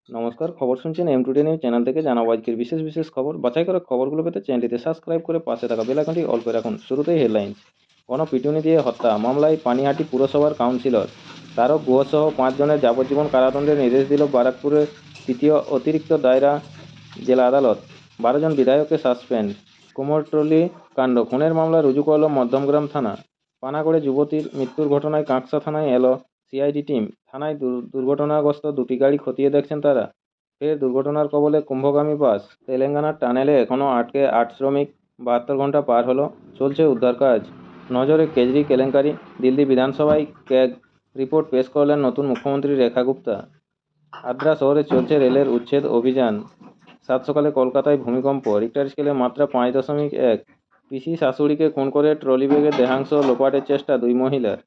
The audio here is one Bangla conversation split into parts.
নমস্কার, খবর শুনছেন M2 নিউজ চ্যানেল থেকে। জানাবো আজকের বিশেষ বিশেষ খবর। বাছাই করা খবরগুলো পেতে চ্যানেলটিতে সাবস্ক্রাইব করে পাশে থাকা বেল আইকনটি অল করে রাখুন। শুরুতেই হেডলাইন্স। গণপিটুনি দিয়ে হত্যা মামলায় পানিহাটি পুরসভার কাউন্সিলর তারক গুহসহ 5 জনের যাবজ্জীবন কারাদণ্ডের নির্দেশ দিল বারাকপুরের তৃতীয় অতিরিক্ত দায়রা জেলা আদালত। 12 জন বিধায়ককে সাসপেন্ড। কুমোরটুলি কাণ্ড খুনের মামলা রুজু করল মধ্যমগ্রাম থানা। পানাগড়ে যুবতীর মৃত্যুর ঘটনায় কাঁকসা থানায় এলো সিআইডি টিম। থানায় দুর্ঘটনাগ্রস্ত দুটি গাড়ি খতিয়ে দেখছেন তারা। ফের দুর্ঘটনার কবলে কুম্ভগামী বাস। তেলেঙ্গানার টানেলে এখনও আটকে 8 শ্রমিক। 72 ঘন্টা পার হলো, চলছে উদ্ধার কাজ। নজরে কেজরি কেলেঙ্কারি। দিল্লি বিধানসভায় ক্যাগ রিপোর্ট পেশ করলেন নতুন মুখ্যমন্ত্রী রেখা গুপ্তা। আদ্রা শহরে চলছে রেলের উচ্ছেদ অভিযান। সাত সকালে কলকাতায় ভূমিকম্প, রিক্টার স্কেলে মাত্রা 5.1। পিসি শাশুড়িকে খুন করে ট্রলি ব্যাগে দেহাংশ লোপাটের চেষ্টা 2 মহিলার।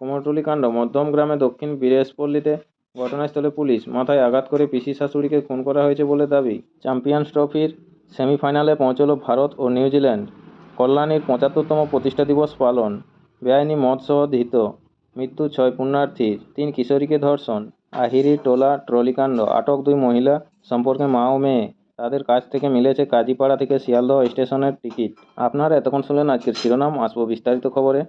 কুমোরটুলি কাণ্ড মধ্যম গ্রামে দক্ষিণ বীরেশপল্লীতে ঘটনাস্থলে পুলিশ। মাথায় আঘাত করে পিসি শাশুড়িকে খুন করা হয়েছে বলে দাবি। চ্যাম্পিয়ন্স ট্রফির সেমিফাইনালে পৌঁছল ভারত ও নিউজিল্যান্ড। কল্যাণীর 75তম প্রতিষ্ঠা দিবস পালন। বেআইনি মদসহ ধৃত। মৃত্যু 6 পুণ্যার্থীর, 3 কিশোরীকে ধর্ষণ। আহিরি টোলা ট্রলিকাণ্ড, আটক 2 মহিলা, সম্পর্কে মা ও মেয়ে। তাদের কাছ থেকে মিলেছে কাজীপাড়া থেকে শিয়ালদহ স্টেশনের টিকিট। আপনারা এতক্ষণ শুনলেন আজকের শিরোনাম। আসবো বিস্তারিত খবরে।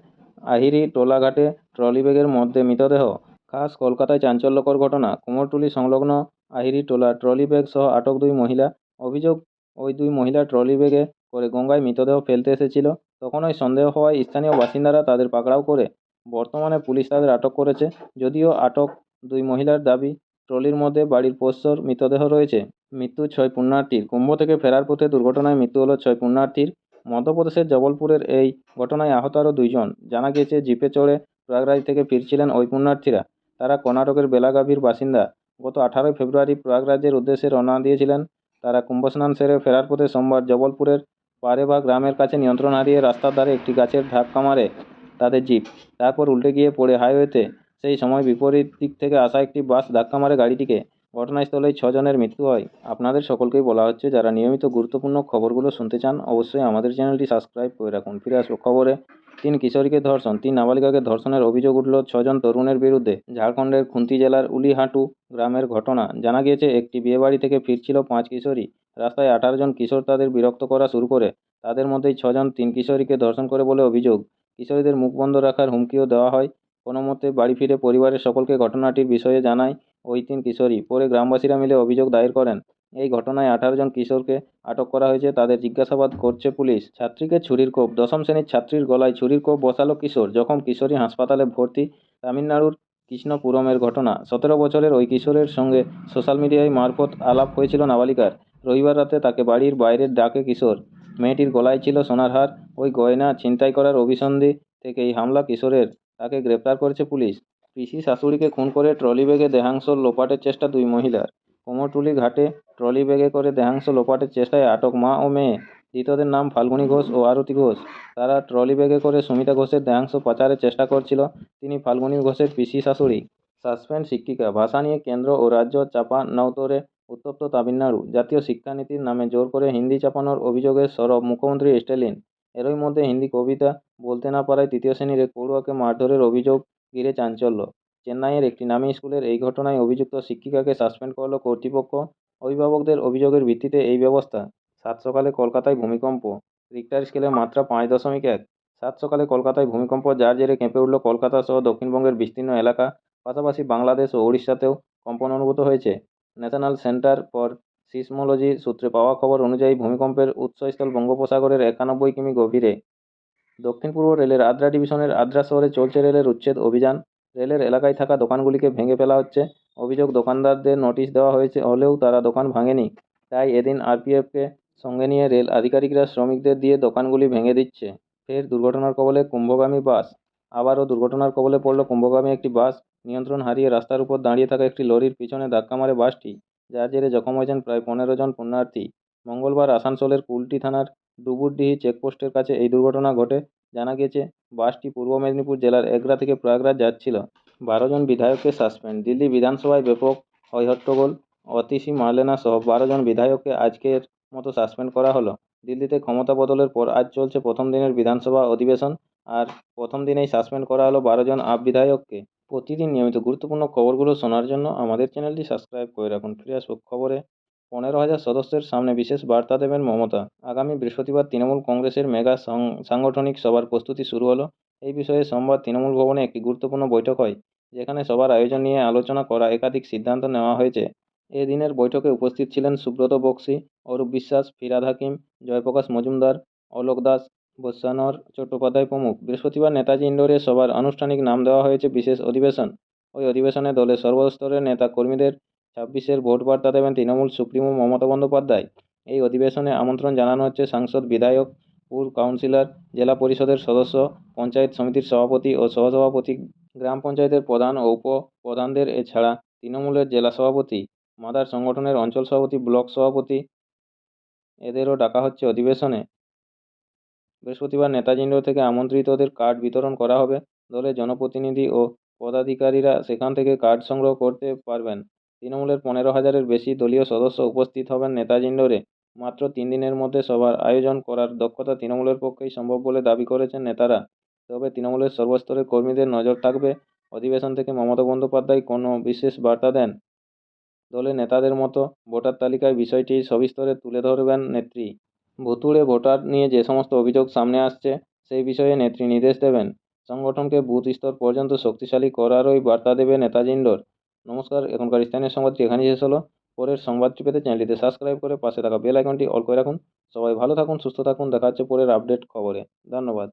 আহিরি টোলাঘাটে ট্রলি ব্যাগের মধ্যে মৃতদেহ। খাস কলকাতায় চাঞ্চল্যকর ঘটনা। কুমোরটুলি সংলগ্ন আহিরি টোলা ট্রলি ব্যাগ সহ আটক 2 মহিলা। অভিযোগ, ওই 2 মহিলা ট্রলি ব্যাগে করে গঙ্গায় মৃতদেহ ফেলতে এসেছিল। তখনই সন্দেহ হওয়ায় স্থানীয় বাসিন্দারা তাদের পাকড়াও করে। বর্তমানে পুলিশ তাদের আটক করেছে। যদিও আটক 2 মহিলার দাবি, ট্রলির মধ্যে বাড়ির পোষ্যর মৃতদেহ রয়েছে। মৃত্যু 6 পুণ্যার্থীর। কুম্ভ থেকে ফেরার পথে দুর্ঘটনায় মৃত্যু হলো 6 পুণ্যার্থীর। মধ্যপ্রদেশের জবলপুরের এই ঘটনায় আহত আরও 2 জন। জানা গিয়েছে, জিপে চড়ে প্রয়াগরাজ থেকে ফিরছিলেন ওই পুণ্যার্থীরা। তারা কর্ণাটকের বেলাগাভির বাসিন্দা। গত 18 ফেব্রুয়ারি প্রয়াগরাজের উদ্দেশ্যে রওনা দিয়েছিলেন তারা। কুম্ভস্নান সেরে ফেরার পথে সোমবার জবলপুরের পারেবা গ্রামের কাছে নিয়ন্ত্রণ হারিয়ে রাস্তার ধারে একটি গাছের ধাক্কা মারে তাদের জিপ। তারপর উল্টে গিয়ে পড়ে হাইওয়েতে। সেই সময় বিপরীত দিক থেকে আসা একটি বাস ধাক্কা মারে গাড়িটিকে। ঘটনাস্থলেই 6 জনের মৃত্যু হয়। আপনাদের সকলকেই বলা হচ্ছে, যারা নিয়মিত গুরুত্বপূর্ণ খবরগুলো শুনতে চান অবশ্যই আমাদের চ্যানেলটি সাবস্ক্রাইব করে রাখুন। ফিরে আসবো খবরে। 3 কিশোরীকে ধর্ষণ, 3 নাবালিকাকে ধর্ষণের অভিযোগ উঠল 6 জন তরুণের বিরুদ্ধে। ঝাড়খণ্ডের খুন্তি জেলার উলিহাটু গ্রামের ঘটনা। জানা গিয়েছে, একটি বিয়েবাড়ি থেকে ফিরছিল 5 কিশোরী। রাস্তায় 18 জন কিশোর তাদের বিরক্ত করা শুরু করে। তাদের মধ্যেই 6 জন 3 কিশোরীকে ধর্ষণ করে বলে অভিযোগ। কিশোরীদের মুখ বন্ধ রাখার হুমকিও দেওয়া হয়। কোনো মতে বাড়ি ফিরে পরিবারের সকলকে ঘটনাটির বিষয়ে জানায় ওই 3 কিশোরী। পরে গ্রামবাসীরা মিলে অভিযোগ দায়ের করেন। এই ঘটনায় 18 জন কিশোরকে আটক করা হয়েছে। তাদের জিজ্ঞাসাবাদ করছে পুলিশ। ছাত্রীকে ছুরির কোপ, 10ম শ্রেণীর ছাত্রীর গলায় ছুরির কোপ বসালো কিশোর। জখম কিশোরী, হাসপাতালে ভর্তি। তামিলনাড়ুর কৃষ্ণপুরমের ঘটনা। 17 বছরের ওই কিশোরের সঙ্গে সোশ্যাল মিডিয়ায় মারফত আলাপ হয়েছিল নাবালিকার। রবিবার রাতে তাকে বাড়ির বাইরে ডাকে কিশোর। মেয়েটির গলায় ছিল সোনার হার। ওই গয়না ছিনতাই করার অভিসন্ধি থেকে এই হামলা কিশোরের। তাকে গ্রেপ্তার করেছে পুলিশ। পিসি শাশুড়িকে খুন করে ট্রলি ব্যাগে দেহাংশ লোপাটের চেষ্টা 2 মহিলার। কুমোরটুলি ঘাটে ট্রলি ব্যাগে করে দেহাংশ লোপাটের চেষ্টায় আটক মা ও মেয়ে। ধৃতদের নাম ফাল্গুনী ঘোষ ও আরতি ঘোষ। তারা ট্রলি ব্যাগে করে সুমিতা ঘোষের দেহাংশ পাচারের চেষ্টা করছিল। তিনি ফাল্গুনী ঘোষের পিসি শাশুড়ি। সাসপেন্ড শিক্ষিকা। ভাষা নিয়ে কেন্দ্র ও রাজ্য চাপা নওতরে উত্তপ্ত তামিলনাড়ু। জাতীয় শিক্ষানীতির নামে জোর করে হিন্দি চাপানোর অভিযোগে সরব মুখ্যমন্ত্রী স্ট্যালিন। এরই মধ্যে হিন্দি কবিতা বলতে না পারায় 3য় শ্রেণীর এক পড়ুয়াকে মারধরের অভিযোগ ঘিরে চাঞ্চল্য। চেন্নাইয়ের একটি নামী স্কুলের এই ঘটনায় অভিযুক্ত শিক্ষিকাকে সাসপেন্ড করল কর্তৃপক্ষ। অভিভাবকদের অভিযোগের ভিত্তিতে এই ব্যবস্থা। 7 সকালে কলকাতায় ভূমিকম্প, রিক্টার স্কেলে মাত্রা 5.1। 7 সকালে কলকাতায় ভূমিকম্প, যার জেরে কেঁপে উঠল কলকাতা সহ দক্ষিণবঙ্গের বিস্তীর্ণ এলাকা। পাশাপাশি বাংলাদেশ ও ওড়িশাতেও কম্পন অনুভূত হয়েছে। ন্যাশনাল সেন্টার ফর সিসমোলজি সূত্রে পাওয়া খবর অনুযায়ী ভূমিকম্পের উৎসস্থল বঙ্গোপসাগরের 91 কিমি গভীরে। দক্ষিণ পূর্ব রেলের আদ্রা ডিভিশনের আদ্রা শহরে চলছে রেলের উচ্ছেদ অভিযান। রেলের এলাকায় থাকা দোকানগুলিকে ভেঙে ফেলা হচ্ছে। অভিযোগ, দোকানদারদের নোটিশ দেওয়া হয়েছে হলেও তারা দোকান ভাঙেনি। তাই এদিন আরপিএফকে সঙ্গে নিয়ে রেল আধিকারিকরা শ্রমিকদের দিয়ে দোকানগুলি ভেঙে দিচ্ছে। ফের দুর্ঘটনার কবলে কুম্ভগামী বাস। আবারও দুর্ঘটনার কবলে পড়ল কুম্ভগামী একটি বাস। নিয়ন্ত্রণ হারিয়ে রাস্তার উপর দাঁড়িয়ে থাকা একটি লরির পিছনে ধাক্কা মারে বাসটি, যার জেরে জখম হয়েছেন প্রায় 15 জন পুণ্যার্থী। মঙ্গলবার আসানসোলের কুলটি থানার ডুবুরডিহি চেকপোস্টের কাছে এই দুর্ঘটনা ঘটে। জানা গেছে, বাসটি পূর্ব মেদিনীপুর জেলার এগরা থেকে প্রয়াগরাজ যাচ্ছিল। 12 জন বিধায়ককে সাসপেন্ড। দিল্লি বিধানসভায় ব্যাপক হইহট্টগোল। অতিশী মার্লেনা সহ 12 জন বিধায়ককে আজকের মতো সাসপেন্ড করা হলো। দিল্লিতে ক্ষমতা বদলের পর আজ চলছে প্রথম দিনের বিধানসভা অধিবেশন। আর প্রথম দিনেই সাসপেন্ড করা হলো 12 জন আপ বিধায়ককে। প্রতিদিন নিয়মিত গুরুত্বপূর্ণ খবরগুলো শোনার জন্য আমাদের চ্যানেলটি সাবস্ক্রাইব করে রাখুন। ফিরে আসবো খবরে। 15,000 সদস্যের সামনে বিশেষ বার্তা দেবেন মমতা। আগামী বৃহস্পতিবার তৃণমূল কংগ্রেসের মেগা সাংগঠনিক সভার প্রস্তুতি শুরু হলো। এই বিষয়ে সোমবার তৃণমূল ভবনে একটি গুরুত্বপূর্ণ বৈঠক হয়, যেখানে সবার আয়োজন নিয়ে আলোচনা করা একাধিক সিদ্ধান্ত নেওয়া হয়েছে। এদিনের বৈঠকে উপস্থিত ছিলেন সুব্রত বক্সী, অরূপ বিশ্বাস, ফিরহাদ হাকিম, জয়প্রকাশ মজুমদার, অলোক দাস, বৈশ্বনর চট্টোপাধ্যায় প্রমুখ। বৃহস্পতিবার নেতাজি ইন্ডোরে সভার আনুষ্ঠানিক নাম দেওয়া হয়েছে বিশেষ অধিবেশন। ওই অধিবেশনে দলের সর্বস্তরের নেতা কর্মীদের 26-এর ভোট বার্তা দেবেন তৃণমূল সুপ্রিমো মমতা বন্দ্যোপাধ্যায়। এই অধিবেশনে আমন্ত্রণ জানানো হচ্ছে সাংসদ, বিধায়ক, পুর কাউন্সিলর, জেলা পরিষদের সদস্য, পঞ্চায়েত সমিতির সভাপতি ও সহসভাপতি, গ্রাম পঞ্চায়েতের প্রধান ও উপ প্রধানদের। এছাড়া তৃণমূলের জেলা সভাপতি, মাদার সংগঠনের অঞ্চল সভাপতি, ব্লক সভাপতি, এদেরও ডাকা হচ্ছে অধিবেশনে। বৃহস্পতিবার নেতাজি ইন্ডোর থেকে আমন্ত্রিতদের কার্ড বিতরণ করা হবে। দলের জনপ্রতিনিধি ও পদাধিকারীরা সেখান থেকে কার্ড সংগ্রহ করতে পারবেন। তৃণমূলের 15,000-এর বেশি দলীয় সদস্য উপস্থিত হবেন নেতাজি ইন্ডোরে। মাত্র 3 দিনের মধ্যে সভার আয়োজন করার দক্ষতা তৃণমূলের পক্ষেই সম্ভব বলে দাবি করেছেন নেতারা। তবে তৃণমূলের সর্বস্তরের কর্মীদের নজর থাকবে। অধিবেশন থেকে মমতা বন্দ্যোপাধ্যায় কোনো বিশেষ বার্তা দেন, দলের নেতাদের মতো ভোটার তালিকায় বিষয়টি সবিস্তরে তুলে ধরবেন নেত্রী। ভুতুড়ে ভোটার নিয়ে যে সমস্ত অভিযোগ সামনে আসছে, সেই বিষয়ে নেত্রী নির্দেশ দেবেন। সংগঠনকে বুথ স্তর পর্যন্ত শক্তিশালী করারই বার্তা দেবে নেতাজি ইন্ডোর। নমস্কার, এখনকার স্থানীয় সংবাদটি এখানেই শেষ হলো। পরের সংবাদটি পেতে চ্যানেলটিতে সাবস্ক্রাইব করে পাশে থাকা বেল আইকনটি অল করে রাখুন। সবাই ভালো থাকুন, সুস্থ থাকুন। দেখা হচ্ছে পরের আপডেট খবরে। ধন্যবাদ।